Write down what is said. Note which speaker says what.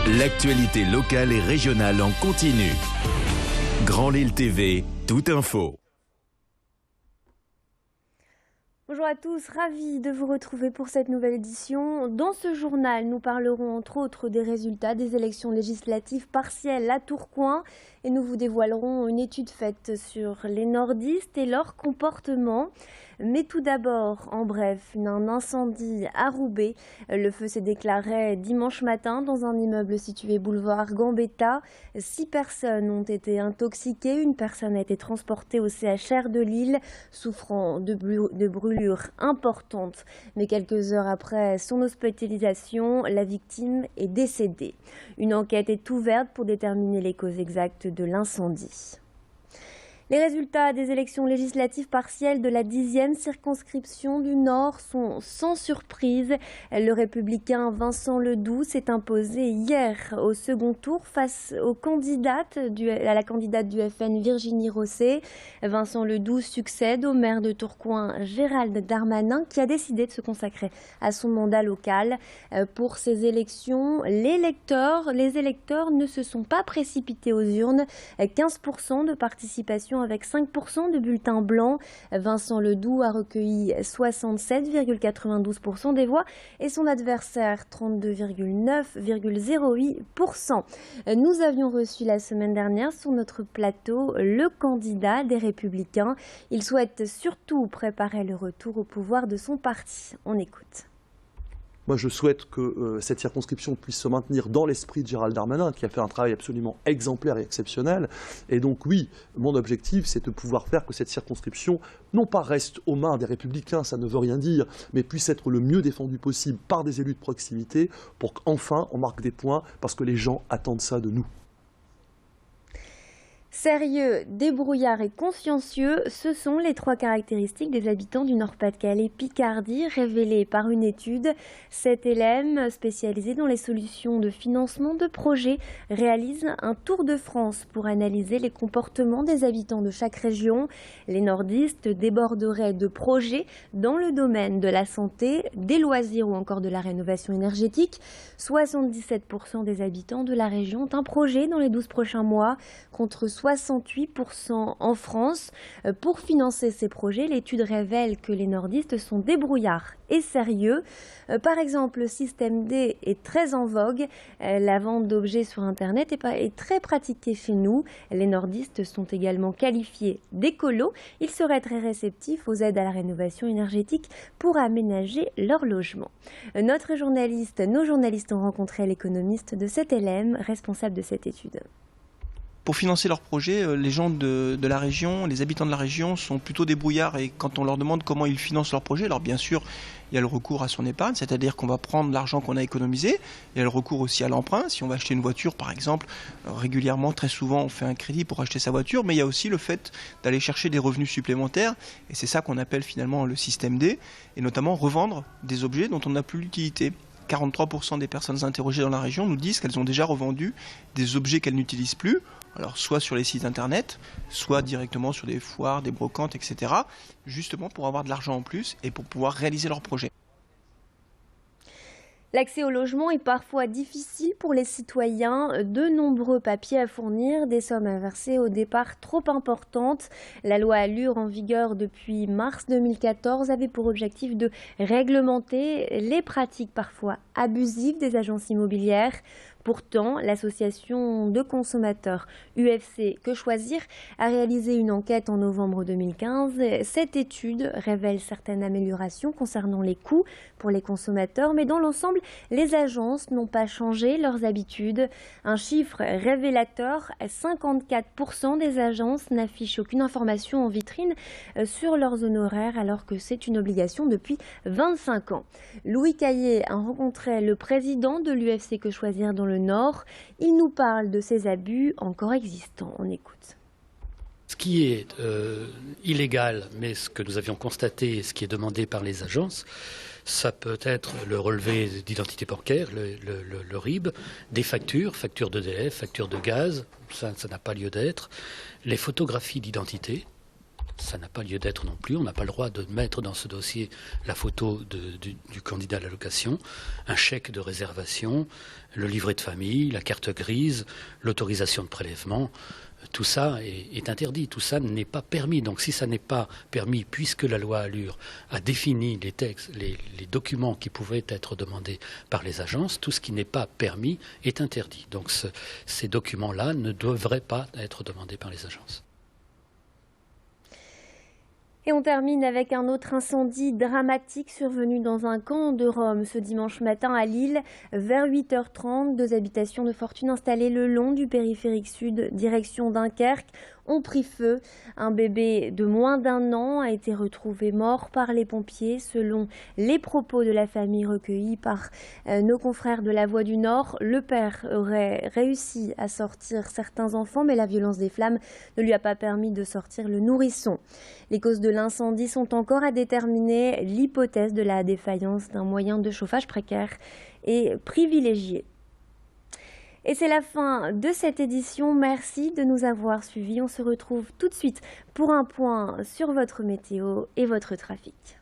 Speaker 1: L'actualité locale et régionale en continu. Grand Lille TV, toute info.
Speaker 2: Bonjour à tous, ravi de vous retrouver pour cette nouvelle édition. Dans ce journal, nous parlerons entre autres des résultats des élections législatives partielles à Tourcoing et nous vous dévoilerons une étude faite sur les nordistes et leur comportement. Mais tout d'abord, en bref, un incendie à Roubaix. Le feu s'est déclaré dimanche matin dans un immeuble situé boulevard Gambetta. 6 personnes ont été intoxiquées. Une personne a été transportée au CHR de Lille, souffrant de brûlures importantes. Mais quelques heures après son hospitalisation, la victime est décédée. Une enquête est ouverte pour déterminer les causes exactes de l'incendie. Les résultats des élections législatives partielles de la 10e circonscription du Nord sont sans surprise. Le républicain Vincent Ledoux s'est imposé hier au second tour face à la candidate du FN Virginie Rosset. Vincent Ledoux succède au maire de Tourcoing Gérald Darmanin qui a décidé de se consacrer à son mandat local. Pour ces élections, les électeurs ne se sont pas précipités aux urnes. 15% de participation avec 5% de bulletins blancs. Vincent Ledoux a recueilli 67,92% des voix et son adversaire 32,08%. Nous avions reçu la semaine dernière sur notre plateau le candidat des Républicains. Il souhaite surtout préparer le retour au pouvoir de son parti. On écoute.
Speaker 3: Moi, je souhaite que cette circonscription puisse se maintenir dans l'esprit de Gérald Darmanin, qui a fait un travail absolument exemplaire et exceptionnel. Et donc, oui, mon objectif, c'est de pouvoir faire que cette circonscription, non pas reste aux mains des Républicains, ça ne veut rien dire, mais puisse être le mieux défendue possible par des élus de proximité, pour qu'enfin, on marque des points, parce que les gens attendent ça de nous.
Speaker 2: Sérieux, débrouillard et consciencieux, ce sont les 3 caractéristiques des habitants du Nord-Pas-de-Calais-Picardie révélées par une étude. 7 LM spécialisés dans les solutions de financement de projets réalisent un tour de France pour analyser les comportements des habitants de chaque région. Les nordistes déborderaient de projets dans le domaine de la santé, des loisirs ou encore de la rénovation énergétique. 77% des habitants de la région ont un projet dans les 12 prochains mois, contre 68% en France. Pour financer ces projets, l'étude révèle que les nordistes sont débrouillards et sérieux. Par exemple, le système D est très en vogue. La vente d'objets sur Internet est très pratiquée chez nous. Les nordistes sont également qualifiés d'écolos. Ils seraient très réceptifs aux aides à la rénovation énergétique pour aménager leur logement. Nos journalistes ont rencontré l'économiste de cet LM, responsable de cette étude.
Speaker 4: Pour financer leurs projets, les gens de la région, les habitants de la région sont plutôt débrouillards et quand on leur demande comment ils financent leurs projets, alors bien sûr, il y a le recours à son épargne, c'est-à-dire qu'on va prendre l'argent qu'on a économisé, il y a le recours aussi à l'emprunt, si on va acheter une voiture par exemple, régulièrement, très souvent on fait un crédit pour acheter sa voiture, mais il y a aussi le fait d'aller chercher des revenus supplémentaires et c'est ça qu'on appelle finalement le système D, et notamment revendre des objets dont on n'a plus l'utilité. 43% des personnes interrogées dans la région nous disent qu'elles ont déjà revendu des objets qu'elles n'utilisent plus, alors soit sur les sites internet, soit directement sur des foires, des brocantes, etc., justement pour avoir de l'argent en plus et pour pouvoir réaliser leurs projets.
Speaker 2: L'accès au logement est parfois difficile pour les citoyens. De nombreux papiers à fournir, des sommes à verser au départ trop importantes. La loi Allure en vigueur depuis mars 2014 avait pour objectif de réglementer les pratiques parfois abusives des agences immobilières. Pourtant, l'association de consommateurs UFC Que Choisir a réalisé une enquête en novembre 2015. Cette étude révèle certaines améliorations concernant les coûts pour les consommateurs, mais dans l'ensemble, les agences n'ont pas changé leurs habitudes. Un chiffre révélateur, 54% des agences n'affichent aucune information en vitrine sur leurs honoraires alors que c'est une obligation depuis 25 ans. Louis Caillé a rencontré le président de l'UFC Que Choisir dans le Nord. Il nous parle de ces abus encore existants. On écoute.
Speaker 5: Ce qui est illégal, mais ce que nous avions constaté, ce qui est demandé par les agences, ça peut être le relevé d'identité bancaire, le RIB, des factures d'EDF, factures de gaz, ça n'a pas lieu d'être, les photographies d'identité, Ça n'a pas lieu d'être non plus. On n'a pas le droit de mettre dans ce dossier la photo du candidat à l'allocation, un chèque de réservation, le livret de famille, la carte grise, l'autorisation de prélèvement. Tout ça est interdit, tout ça n'est pas permis. Donc si ça n'est pas permis, puisque la loi Allure a défini les textes, les documents qui pouvaient être demandés par les agences, tout ce qui n'est pas permis est interdit. Donc ces documents-là ne devraient pas être demandés par les agences.
Speaker 2: Et on termine avec un autre incendie dramatique survenu dans un camp de Rome ce dimanche matin à Lille. Vers 8h30, 2 habitations de fortune installées le long du périphérique sud, direction Dunkerque, ont pris feu. Un bébé de moins d'1 an a été retrouvé mort par les pompiers, selon les propos de la famille recueillis par nos confrères de La Voix du Nord. Le père aurait réussi à sortir certains enfants, mais la violence des flammes ne lui a pas permis de sortir le nourrisson. Les causes de l'incendie sont encore à déterminer. L'hypothèse de la défaillance d'un moyen de chauffage précaire est privilégiée. Et c'est la fin de cette édition. Merci de nous avoir suivis. On se retrouve tout de suite pour un point sur votre météo et votre trafic.